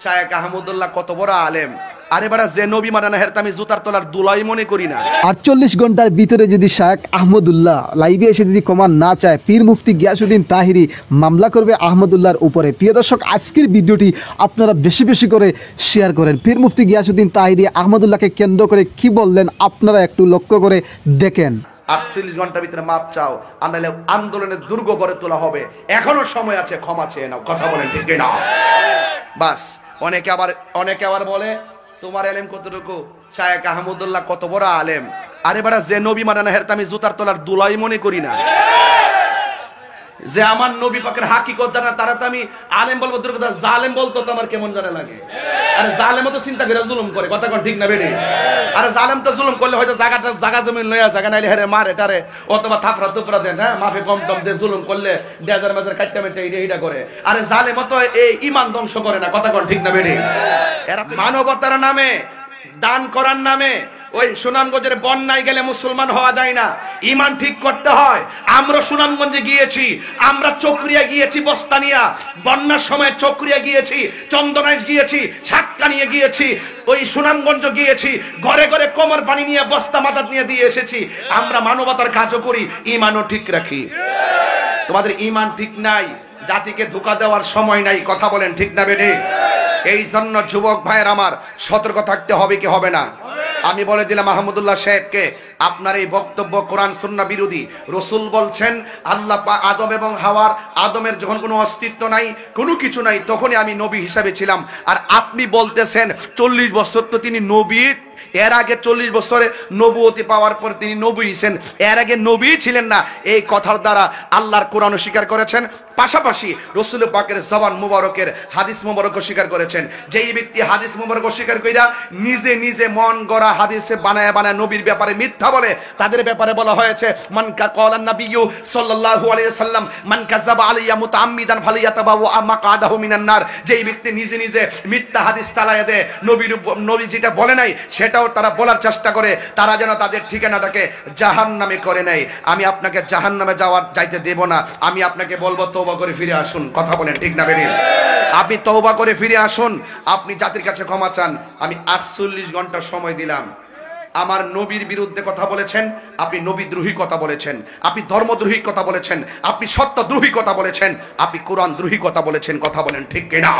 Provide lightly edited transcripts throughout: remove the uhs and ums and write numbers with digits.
শায়েখ আহমদুল্লাহ কত বড় আলেম। আরে বাড়া যে নবী মানে না হেরতা আমি জুতার তলার দুলাই মনে করি না। 48 ঘন্টার ভিতরে যদি শায়েখ আহমদুল্লাহ লাইভে এসে যদি ক্ষমা না চায়, পীর মুফতি গিয়াসউদ্দিন তাহিরি মামলা করবে আহমদুল্লাহর উপরে। প্রিয় দর্শক, আজকের ভিডিওটি আপনারা বেশি বেশি করে শেয়ার করেন। পীর মুফতি গিয়াসউদ্দিন তাহিরি আহমদুল্লাহকে কেন্দ্র করে কি বললেন আপনারা একটু লক্ষ্য করে দেখেন। 48 ঘন্টার ভিতরে মাপ চাও, আনালে আন্দোলনের দুর্গ গড়ে তোলা হবে। এখনো সময় আছে, ক্ষমা চেয়ে নাও। কথা বলেন ঠিক না? বাস। অনেকে আবার বলে তোমার এলেম কতটুকু, শায়েখ আহমদুল্লাহ কত বড় আলেম। আরে বাড়া যে নবী মানে না হেরতা আমি জুতার তলার দুলাই মনে করি না। যে আমার নবী পাকের হাকিকত জানা তারা তো আমি আলেম বলবো, দূর কথা জালেম বলতো তো আমার কেমন জানা লাগে। আরে জালেমও তো চিন্তা করে জুলুম করে, কথা কোন ঠিক না বেড়ে? আরে জালেম তো জুলুম করলে হয়তো জায়গা জমিন লইয়া জায়গা নাইলে হেরে মারে টারে অথবা থাপড়া তুপড়া দেন, হ্যাঁ মাফে কম টম দিয়ে জুলুম করলে ডেজার মেজার কাটটা মেটে এইটা করে। আরে জালেমও তো এই ইমান ধ্বংস করে না, কথা কোন ঠিক না বেড়ে? এরা মানবতার নামে, দান করার নামে ওই সুনামগঞ্জের বন্যায় গেলে মুসলমান হওয়া যায় না, ইমান ঠিক করতে হয়। আমরা সুনামগঞ্জে গিয়েছি, আমরা চকরিয়া গিয়েছি, বস্তানিয়া বন্যার সময় চকরিয়া গিয়েছি, চন্দনাইশ গিয়েছি, সাতকানিয়া গিয়েছি, ওই সুনামগঞ্জ গিয়েছি, ঘরে ঘরে কোমর পানি নিয়ে বস্তা মাথাত নিয়ে দিয়ে এসেছি। আমরা মানবতার কাজও করি, ইমানও ঠিক রাখি। তোমাদের ইমান ঠিক নাই, জাতিকে ধোঁকা দেওয়ার সময় নাই। কথা বলেন ঠিক না বেটে? এই জন্য যুবক ভাইয়ের আমার সতর্ক থাকতে হবে কি হবে না? আমি বলে দিলাম আহমদুল্লাহ সাহেবকে, আপনার এই বক্তব্য কোরআন সুন্নাহ বিরোধী। রসুল বলছেন আল্লাহ আদম এবং হাওয়ার, আদমের যখন কোনো অস্তিত্ব নাই, কোনো কিছু নাই, তখনই আমি নবী হিসাবে ছিলাম। আর আপনি বলতেছেন 40 বছর তো তিনি নবী, এর আগে 40 বছরে নবুয়তি পাওয়ার পর তিনি নবী হইছেন, এর আগে নবী ছিলেন না। এই কথার দ্বারা আল্লাহর কোরআন স্বীকার করেছেন, পাশাপাশি রসুল পাকের জবান মুবারকের হাদিস মুবারক স্বীকার করেছেন। যেই ব্যক্তি হাদিস মুবারক স্বীকার কইরা নিজে নিজে মন গড়া হাদিসে বানায় নবীর ব্যাপারে মিথ্যা বলে, তাদের ব্যাপারে বলা হয়েছে মান কালান নবিয়্যু সাল্লাল্লাহু আলাইহি ওয়াসাল্লাম মান কাযাবা আলাইয়া মুতাআম্মিদান ফালিয়াতাবাওয়া মাকআদাহু মিনান নার। যেই ব্যক্তি নিজে নিজে মিথ্যা হাদিস চালায় দেয়, নবী যেটা বলে নাই সেটাও তারা বলার চেষ্টা করে, তারা যেন তাদের ঠিকানাটাকে জাহান্নামে করে নেয়। আমি আপনাকে জাহান্নামে যাইতে দেব না। আমি আপনাকে বলবো তওবা করে ফিরে আসুন। কথা বলেন ঠিক না বেরিয়ে? আপনি তওবা করে ফিরে আসুন, আপনি জাতির কাছে ক্ষমা চান। আমি 48 ঘন্টা সময় দিলাম। আমার নবীর বিরুদ্ধে কথা বলেছেন, আপনি নবীদ্রোহী কথা বলেছেন, আপনি ধর্মদ্রোহী কথা বলেছেন, আপনি সত্যদ্রোহী কথা বলেছেন, আপনি কোরআন দ্রোহী কথা বলেছেন। কথা বলেন ঠিক কিনা?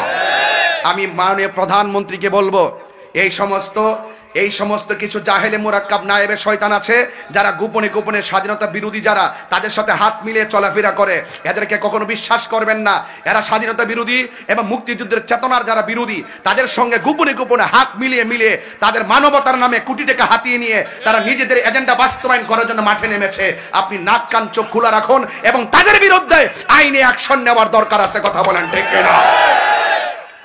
আমি মাননীয় প্রধানমন্ত্রীকে বলবো, এই সমস্ত কিছু জাহেলে মুরাক্কাব নায়েবে শয়তান আছে, যারা গোপনে গোপনে স্বাধীনতা বিরোধী, যারা তাদের সাথে হাত মিলিয়ে চলাফেরা করে, এদেরকে কখনো বিশ্বাস করবেন না। এরা স্বাধীনতা বিরোধী এবং মুক্তিযুদ্ধের চেতনার যারা বিরোধী, তাদের সঙ্গে গোপনে গোপনে হাত মিলিয়ে তাদের মানবতার নামে কোটি টাকা হাতিয়ে নিয়ে তারা নিজেদের এজেন্ডা বাস্তবায়ন করার জন্য মাঠে নেমেছে। আপনি নাক কান চোখ খোলা রাখুন এবং তাদের বিরুদ্ধে আইনে অ্যাকশন নেওয়ার দরকার আছে। কথা বলেন ঠিক না?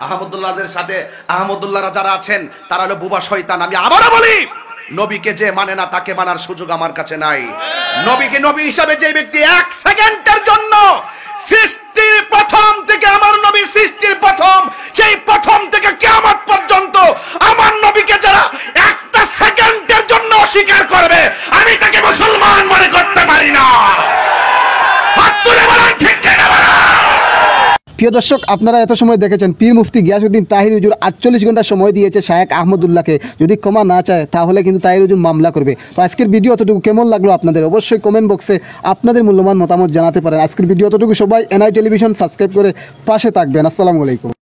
আহমদুল্লাহদের সাথে আহমদুল্লাহরা যারা আছেন তারা হলো বুবা শয়তান। আমি আবারও বলি, নবীকে যে মানে না তাকে মানার সুযোগ আমার কাছে নাই। নবীকে নবী হিসাবে যে ব্যক্তি 1 সেকেন্ডের জন্য সৃষ্টির প্রথম থেকে, আমার নবী সৃষ্টির প্রথম, সেই প্রথম থেকে কিয়ামত পর্যন্ত আমার নবীকে যারা 1টা সেকেন্ডের জন্য অস্বীকার করবে, আমি তাকে মুসলমান মনে করতে পারি না। হাত তুলে বলেন ঠিক কিনা বলেন? প্রিয় দর্শক, আপনারা এত সময় দেখেছেন পীর মুফতি গিয়াসউদ্দিন তাহিরি হুজুর 48 ঘন্টা সময় দিয়েছে শায়েখ আহমদুল্লাহকে। যদি ক্ষমা না চায় তাহলে কিন্তু তাহিরি হুজুর মামলা করবে। তো আজকের ভিডিও অতটুকু কেমন লাগলো আপনাদের অবশ্যই কমেন্ট বক্সে আপনাদের মূল্যবান মতামত জানাতে পারেন। আজকের ভিডিও অতটুকু। সবাই এনআই টেলিভিশন সাবস্ক্রাইব করে পাশে থাকবেন। আসসালামু আলাইকুম।